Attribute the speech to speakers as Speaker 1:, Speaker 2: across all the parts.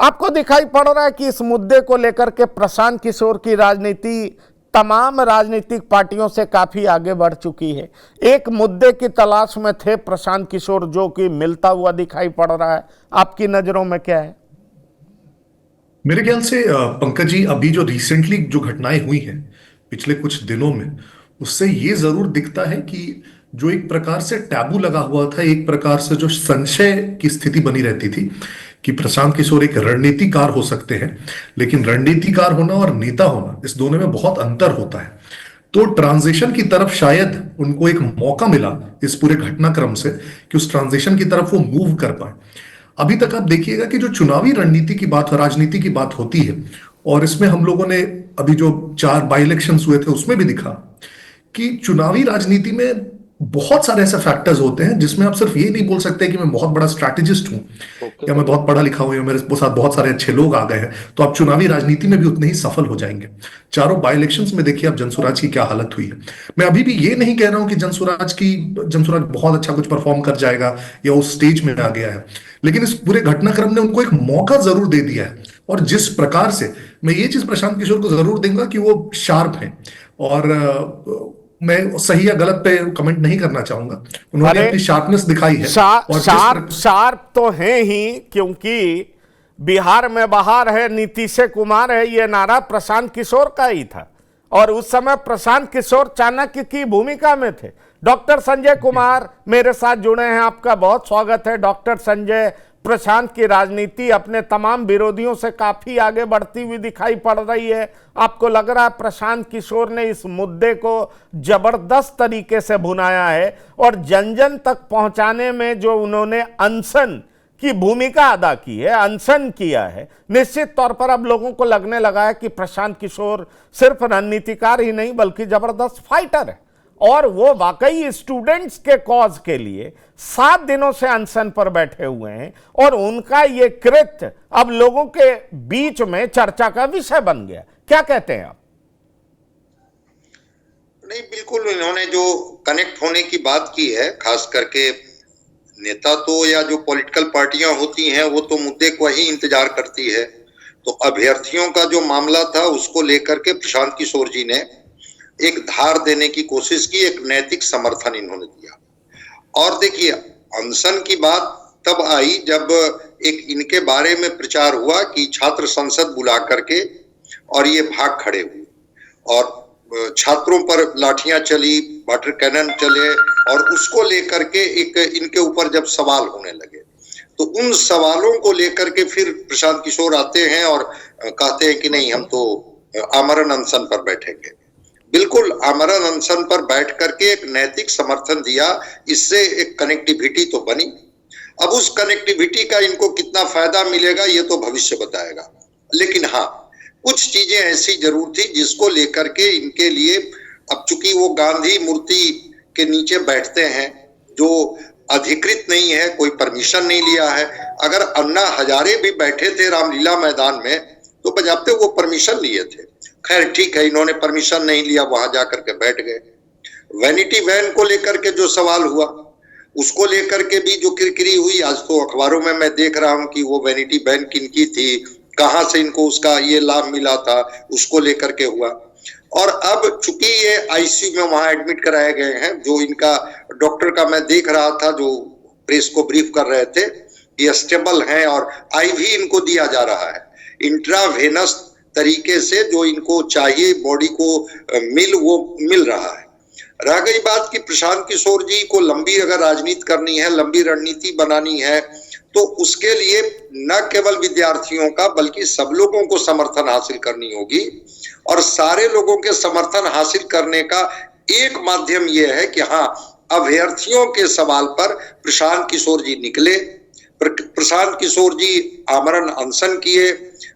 Speaker 1: आपको दिखाई पड़ रहा है कि इस मुद्दे को लेकर के प्रशांत किशोर की राजनीति तमाम राजनीतिक पार्टियों से काफी आगे बढ़ चुकी है। एक मुद्दे की तलाश में थे प्रशांत किशोर, जो कि मिलता हुआ दिखाई पड़ रहा है। आपकी नजरों में क्या है?
Speaker 2: मेरे ख्याल से पंकज जी, अभी जो रिसेंटली जो घटनाएं हुई हैं पिछले कुछ दिनों में, उससे ये जरूर दिखता है कि जो एक प्रकार से टैबू लगा हुआ था, एक प्रकार से जो संशय की स्थिति बनी रहती थी कि प्रशांत किशोर एक रणनीतिकार हो सकते हैं, लेकिन रणनीतिकार होना और नेता होना, इस दोनों में बहुत अंतर होता है। तो ट्रांजिशन की तरफ शायद उनको एक मौका मिला इस पूरे घटनाक्रम से कि उस ट्रांजिशन की तरफ वो मूव कर पाए। अभी तक आप देखिएगा कि जो चुनावी रणनीति की बात, राजनीति की बात होती है, और इसमें हम लोगों ने अभी जो 4 बाई इलेक्शंस हुए थे उसमें भी दिखा कि चुनावी राजनीति में बहुत सारे ऐसे फैक्टर्स होते हैं जिसमें आप सिर्फ ये नहीं बोल सकते कि मैं बहुत बड़ा स्ट्रैटेजिस्ट हूं या मैं बहुत पढ़ा लिखा हूं या मेरे साथ बहुत सारे अच्छे लोग आ गए हैं तो आप चुनावी राजनीति में भी उतने ही सफल हो जाएंगे। चारों बाई इलेक्शंस में देखिए आप जनसुराज की क्या हालत हुई है। मैं अभी भी ये नहीं कह रहा हूं कि जनसुराज बहुत अच्छा कुछ परफॉर्म कर जाएगा या उस स्टेज में आ गया है, लेकिन इस पूरे घटनाक्रम ने उनको एक मौका जरूर दे दिया है। और जिस प्रकार से मैं ये चीज प्रशांत किशोर को जरूर दूंगा कि वो शार्प है, और मैं सही या गलत पे कमेंट नहीं करना चाहूंगा, उन्होंने
Speaker 1: अरे
Speaker 2: अपनी शार्पनेस दिखाई है। और
Speaker 1: शार्प तो हैं ही, क्योंकि बिहार में बहार है, नीतीश कुमार है, ये नारा प्रशांत किशोर का ही था। और उस समय प्रशांत किशोर चाणक्य की भूमिका में थे। डॉक्टर संजय कुमार मेरे साथ जुड़े हैं, आपका बहुत स्वागत है। डॉक्टर संजय, प्रशांत की राजनीति अपने तमाम विरोधियों से काफी आगे बढ़ती हुई दिखाई पड़ रही है। आपको लग रहा है प्रशांत किशोर ने इस मुद्दे को जबरदस्त तरीके से भुनाया है और जन जन तक पहुंचाने में जो उन्होंने अनशन की भूमिका अदा की है, अनशन किया है, निश्चित तौर पर अब लोगों को लगने लगा है कि प्रशांत किशोर सिर्फ रणनीतिकार ही नहीं बल्कि जबरदस्त फाइटर है। और वो वाकई स्टूडेंट्स के कॉज के लिए 7 दिनों से अनशन पर बैठे हुए हैं और उनका ये कृत्य अब लोगों के बीच में चर्चा का विषय बन गया। क्या कहते हैं आप?
Speaker 3: नहीं, बिल्कुल इन्होंने जो कनेक्ट होने की बात की है, खास करके नेता तो या जो पॉलिटिकल पार्टियां होती हैं वो तो मुद्दे को ही इंतजार करती है। तो अभ्यर्थियों का जो मामला था उसको लेकर के प्रशांत किशोर जी ने एक धार देने की कोशिश की, एक नैतिक समर्थन इन्होंने दिया। और देखिए, अनशन की बात तब आई जब एक इनके बारे में प्रचार हुआ कि छात्र संसद बुला करके और ये भाग खड़े हुए और छात्रों पर लाठियां चली, वाटर कैनन चले, और उसको लेकर के एक इनके ऊपर जब सवाल होने लगे तो उन सवालों को लेकर के फिर प्रशांत किशोर आते हैं और कहते हैं कि नहीं, हम तो आमरण अनशन पर बैठेंगे। बिल्कुल, आमरण अनशन पर बैठ करके एक नैतिक समर्थन दिया, इससे एक कनेक्टिविटी तो बनी। अब उस कनेक्टिविटी का इनको कितना फायदा मिलेगा ये तो भविष्य बताएगा। लेकिन हाँ, कुछ चीजें ऐसी जरूर थी जिसको लेकर के इनके लिए, अब चूंकि वो गांधी मूर्ति के नीचे बैठते हैं जो अधिकृत नहीं है, कोई परमिशन नहीं लिया है। अगर अन्ना हजारे भी बैठे थे रामलीला मैदान में तो बजाते वो परमिशन लिए थे। खैर ठीक है, इन्होंने परमिशन नहीं लिया, वहां जाकर के बैठ गए। वैनिटी वैन को लेकर के जो सवाल हुआ उसको लेकर के भी जो किरकिरी हुई, आज तो अखबारों में मैं देख रहा हूं कि वो वैनिटी वैन किनकी थी, कहां से इनको उसका ये लाभ मिला था, उसको लेकर के हुआ। और अब चूंकि ये आईसीयू में वहां एडमिट कराए गए हैं, जो इनका डॉक्टर का मैं देख रहा था जो प्रेस को ब्रीफ कर रहे थे, ये स्टेबल हैं और आईवी इनको दिया जा रहा है इंट्रावेनस तरीके से, जो इनको चाहिए बॉडी को वो मिल रहा है। रह गई बात कि प्रशांत किशोर जी को लंबी अगर राजनीति करनी है, लंबी रणनीति बनानी है, तो उसके लिए न केवल विद्यार्थियों का बल्कि सब लोगों को समर्थन हासिल करनी होगी। और सारे लोगों के समर्थन हासिल करने का एक माध्यम यह है कि हाँ, अभ्यर्थियों के सवाल पर प्रशांत किशोर जी निकले, प्रशांत किशोर जी आमरण अनशन किए,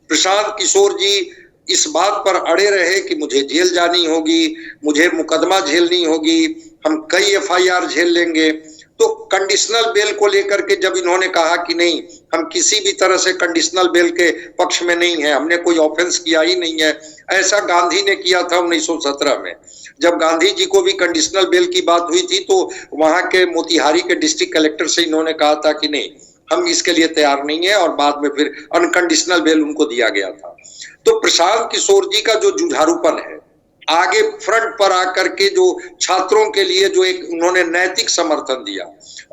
Speaker 3: प्रशांत किशोर जी इस बात पर अड़े रहे कि मुझे जेल जानी होगी, मुझे मुकदमा झेलनी होगी, हम कई एफआईआर झेल लेंगे। तो कंडीशनल बेल को लेकर के जब इन्होंने कहा कि नहीं, हम किसी भी तरह से कंडीशनल बेल के पक्ष में नहीं है, हमने कोई ऑफेंस किया ही नहीं है, ऐसा गांधी ने किया था 1917 में। जब गांधी जी को भी कंडीशनल बेल की बात हुई थी तो वहां के मोतिहारी के डिस्ट्रिक्ट कलेक्टर से इन्होंने कहा था कि नहीं, हम इसके लिए तैयार नहीं है, और बाद में फिर अनकंडीशनल बेल उनको दिया गया था। तो प्रशांत किशोर जी का जो जुझारूपन है, आगे फ्रंट पर आकर के जो छात्रों के लिए जो एक उन्होंने नैतिक समर्थन दिया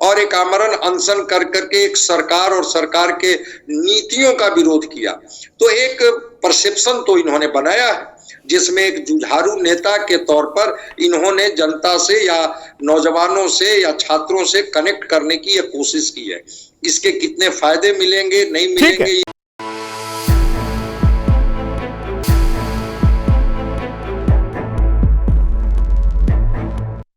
Speaker 3: और एक आमरण अनशन कर करके एक सरकार और सरकार के नीतियों का विरोध किया, तो एक परसेप्शन तो इन्होंने बनाया है जिसमें एक जुझारू नेता के तौर पर इन्होंने जनता से या नौजवानों से या छात्रों से कनेक्ट करने की कोशिश की है। इसके कितने फायदे मिलेंगे नहीं
Speaker 1: ठीक है।
Speaker 3: मिलेंगे